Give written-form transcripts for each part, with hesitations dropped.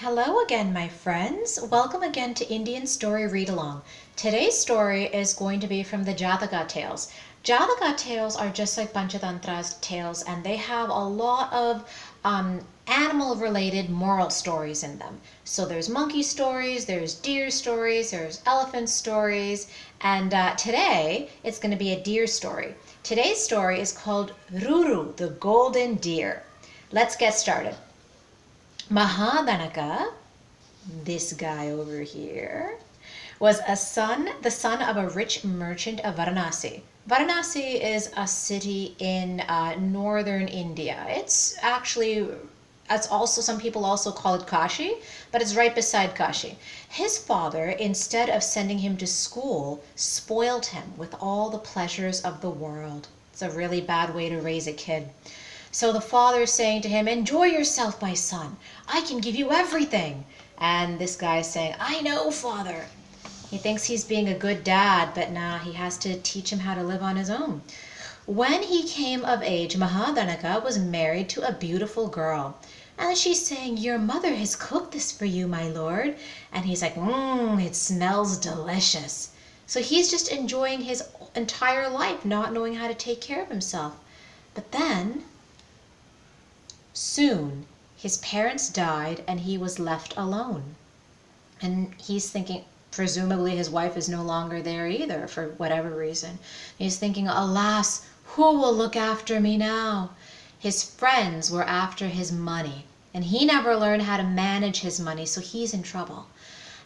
Hello again, my friends. Welcome again to Indian Story Read Along. Today's story is going to be from the Jataka Tales. Jataka Tales are just like Panchatantra's tales, and they have a lot of animal-related moral stories in them. So there's monkey stories, there's deer stories, there's elephant stories, and today it's going to be a deer story. Today's story is called Ruru, the Golden Deer. Let's get started. Mahadanaka, this guy over here, was the son of a rich merchant of Varanasi. Varanasi is a city in northern India. It's also, some people also call it Kashi, but it's right beside Kashi. His father, instead of sending him to school, spoiled him with all the pleasures of the world. It's a really bad way to raise a kid. So the father is saying to him, "Enjoy yourself, my son. I can give you everything." And this guy is saying, "I know, father." He thinks he's being a good dad, but nah, he has to teach him how to live on his own. When he came of age, Mahadanaka was married to a beautiful girl. And she's saying, "Your mother has cooked this for you, my lord." And he's like, "It smells delicious." So he's just enjoying his entire life, not knowing how to take care of himself. But then soon, his parents died and he was left alone. And he's thinking, presumably his wife is no longer there either for whatever reason. He's thinking, "Alas, who will look after me now?" His friends were after his money, and he never learned how to manage his money, so he's in trouble.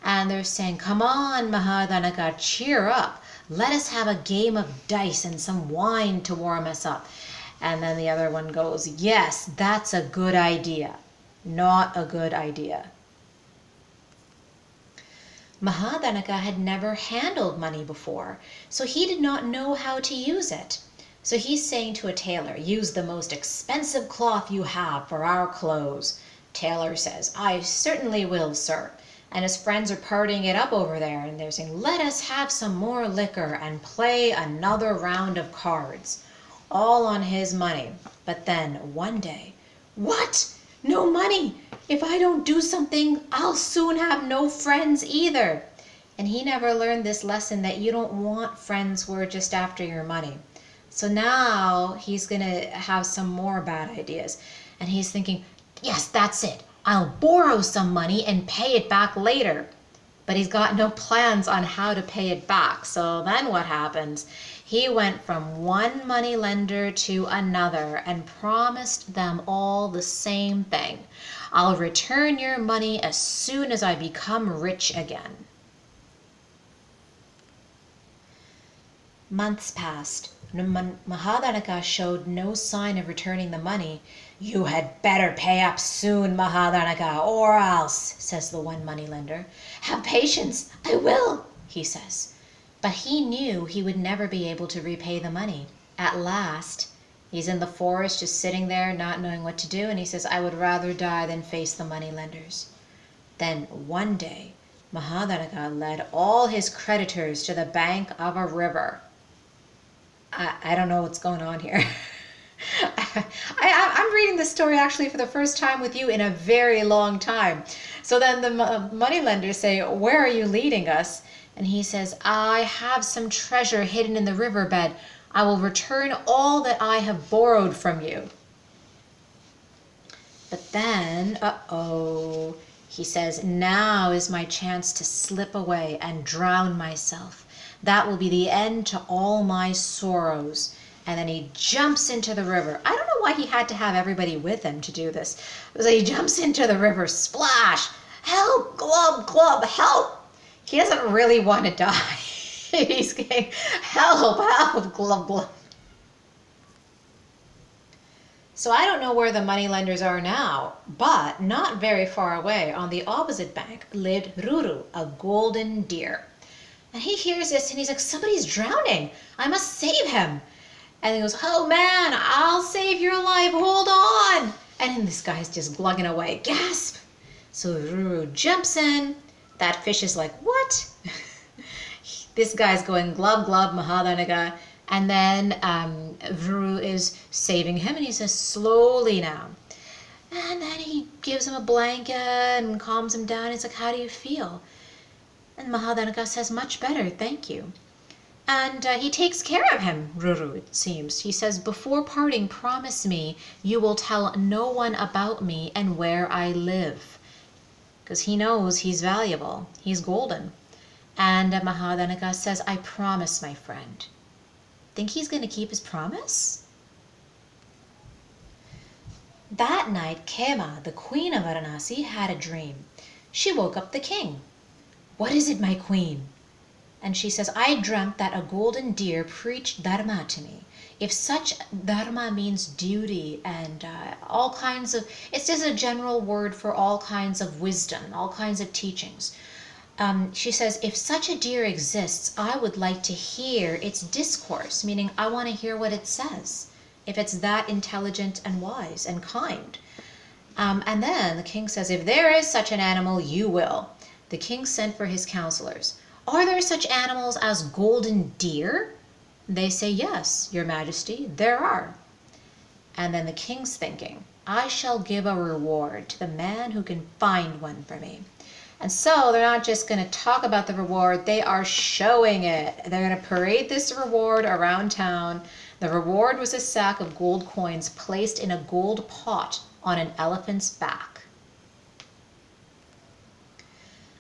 And they're saying, "Come on, Mahadanaka, cheer up. Let us have a game of dice and some wine to warm us up." And then the other one goes, "Yes, that's a good idea." Not a good idea. Mahadanaka had never handled money before, so he did not know how to use it. So he's saying to a tailor, "Use the most expensive cloth you have for our clothes." Tailor says, "I certainly will, sir." And his friends are partying it up over there, and they're saying, "Let us have some more liquor and play another round of cards." All on his money. But then one day, "What? No money? If I don't do something, I'll soon have no friends either." And he never learned this lesson, that you don't want friends who are just after your money. So now he's going to have some more bad ideas. And he's thinking, "Yes, that's it. I'll borrow some money and pay it back later." But he's got no plans on how to pay it back. So then what happens? He went from one money lender to another and promised them all the same thing. "I'll return your money as soon as I become rich again." Months passed. Mahadanaka showed no sign of returning the money. "You had better pay up soon, Mahadanaka, or else," says the one money lender. "Have patience, I will," he says. But he knew he would never be able to repay the money. At last, he's in the forest just sitting there not knowing what to do, and he says, "I would rather die than face the money lenders." Then one day, Mahadanaka led all his creditors to the bank of a river. I don't know what's going on here. I'm reading this story actually for the first time with you in a very long time. So then the moneylenders say, "Where are you leading us?" And he says, "I have some treasure hidden in the riverbed. I will return all that I have borrowed from you." But then, he says, "Now is my chance to slip away and drown myself. That will be the end to all my sorrows." And then he jumps into the river. I don't know why he had to have everybody with him to do this. So he jumps into the river, splash, "Help, glub, glub, help." He doesn't really want to die. He's saying, "Help, help, glub, glub." So I don't know where the moneylenders are now, but not very far away on the opposite bank lived Ruru, a golden deer. And he hears this and he's like, "Somebody's drowning. I must save him." And he goes, "Oh man, I'll save your life. Hold on." And then this guy's just glugging away. Gasp. So Ruru jumps in. That fish is like, "What?" This guy's going glub, glub, Mahadanaka. And then Ruru is saving him. And he says, "Slowly now." And then he gives him a blanket and calms him down. He's like, how do you feel? And Mahadanaka says, much better, thank you. And he takes care of him, Ruru, it seems. He says, before parting, promise me you will tell no one about me and where I live. Because he knows he's valuable. He's golden. And Mahadanaka says, I promise, my friend. Think he's going to keep his promise? That night, Kema, the queen of Varanasi, had a dream. She woke up the king. What is it, my queen? And she says, I dreamt that a golden deer preached dharma to me. If such dharma means duty and all kinds of, it's just a general word for all kinds of wisdom, all kinds of teachings. She says, if such a deer exists, I would like to hear its discourse, meaning I want to hear what it says, if it's that intelligent and wise and kind. And then the king says, if there is such an animal, you will. The king sent for his counselors. Are there such animals as golden deer? They say, yes, your majesty, there are. And then the king's thinking, I shall give a reward to the man who can find one for me. And so they're not just going to talk about the reward, they are showing it. They're going to parade this reward around town. The reward was a sack of gold coins placed in a gold pot on an elephant's back.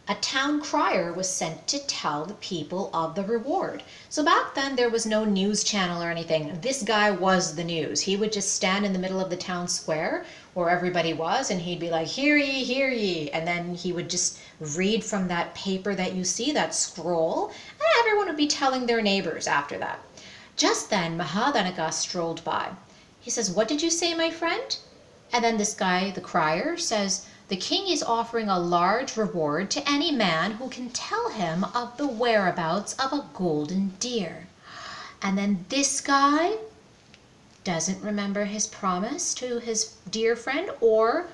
A town crier was sent to tell the people of the reward. So back then there was no news channel or anything. This guy was the news. He would just stand in the middle of the town square where everybody was, and he'd be like, hear ye, hear ye. And then he would just read from that paper that you see, that scroll, and everyone would be telling their neighbors after that. Just then Mahadanaka strolled by. He says, what did you say, my friend? And then this guy, the crier, says, the king is offering a large reward to any man who can tell him of the whereabouts of a golden deer. And then this guy doesn't remember his promise to his dear friend, or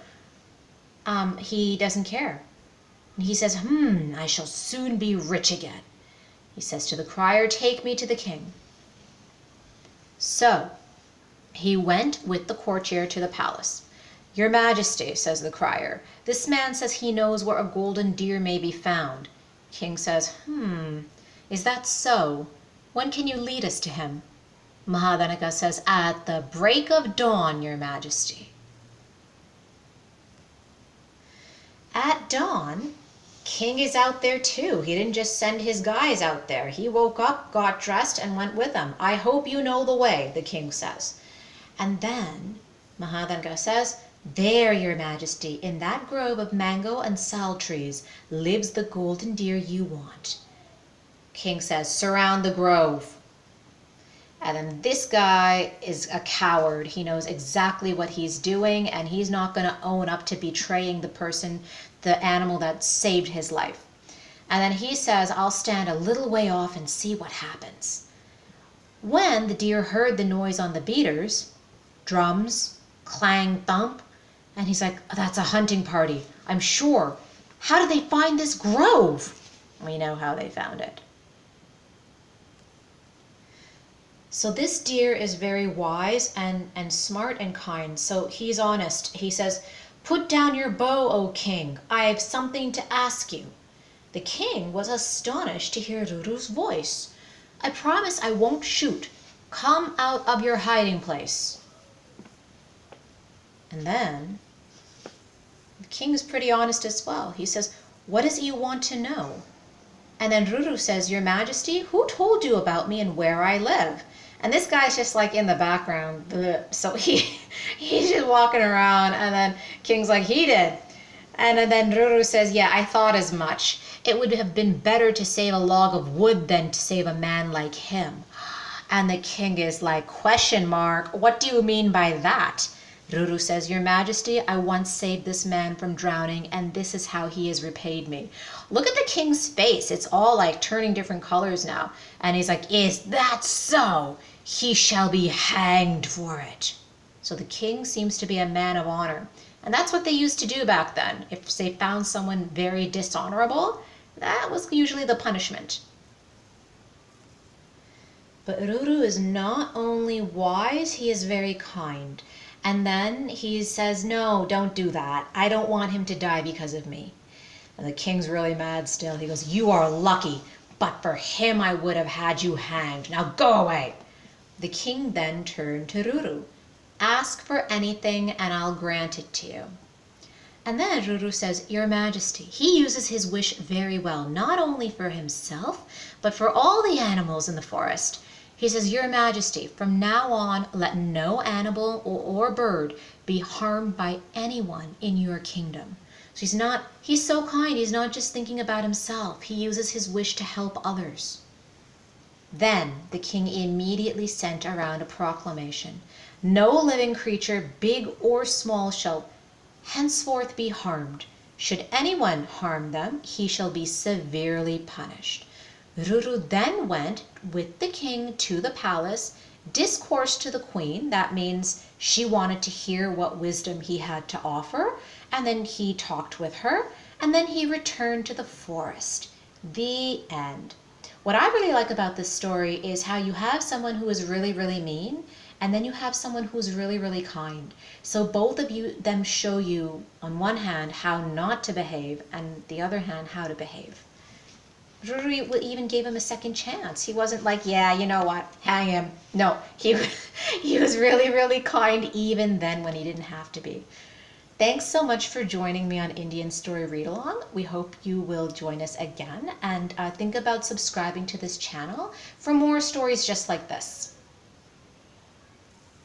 he doesn't care. And he says, I shall soon be rich again. He says to the crier, take me to the king. So he went with the courtier to the palace. Your Majesty, says the crier, this man says he knows where a golden deer may be found. King says, is that so? When can you lead us to him? Mahadanaka says, at the break of dawn, your Majesty. At dawn, King is out there too. He didn't just send his guys out there. He woke up, got dressed, and went with them. I hope you know the way, the king says. And then Mahadanaka says, there, your Majesty, in that grove of mango and sal trees lives the golden deer you want. King says, surround the grove. And then this guy is a coward. He knows exactly what he's doing, and he's not going to own up to betraying the person, the animal that saved his life. And then he says, I'll stand a little way off and see what happens. When the deer heard the noise on the beaters, drums, clang, thump, and he's like, that's a hunting party, I'm sure. How did they find this grove? We know how they found it. So this deer is very wise and smart and kind. So he's honest. He says, put down your bow, O king. I have something to ask you. The king was astonished to hear Ruru's voice. I promise I won't shoot. Come out of your hiding place. And then the king is pretty honest as well. He says, what is it you want to know? And then Ruru says, your Majesty, who told you about me and where I live? And this guy's just like in the background. So he's just walking around, and then King's like, he did. And then Ruru says, yeah, I thought as much. It would have been better to save a log of wood than to save a man like him. And the king is like, question mark, what do you mean by that? Ruru says, your Majesty, I once saved this man from drowning, and this is how he has repaid me. Look at the king's face. It's all like turning different colors now. And he's like, is that so? He shall be hanged for it. So the king seems to be a man of honor. And that's what they used to do back then. If they found someone very dishonorable, that was usually the punishment. But Ruru is not only wise, he is very kind. And then he says, no, don't do that. I don't want him to die because of me. And the king's really mad still. He goes, you are lucky, but for him I would have had you hanged. Now go away. The king then turned to Ruru. Ask for anything and I'll grant it to you. And then Ruru says, Your Majesty, he uses his wish very well, not only for himself, but for all the animals in the forest. He says, Your Majesty, from now on, let no animal or bird be harmed by anyone in your kingdom. So he's so kind, he's not just thinking about himself. He uses his wish to help others. Then the king immediately sent around a proclamation. No living creature, big or small, shall henceforth be harmed. Should anyone harm them, he shall be severely punished. Ruru then went with the king to the palace, discoursed to the queen. That means she wanted to hear what wisdom he had to offer, and then he talked with her, and then he returned to the forest. The end. What I really like about this story is how you have someone who is really, really mean, and then you have someone who's really, really kind. So both of them show you, on one hand, how not to behave, and the other hand, how to behave. Ruru even gave him a second chance. He wasn't like, yeah, you know what, hang him. No, he was really, really kind even then when he didn't have to be. Thanks so much for joining me on Indian Story Read Along. We hope you will join us again, and think about subscribing to this channel for more stories just like this.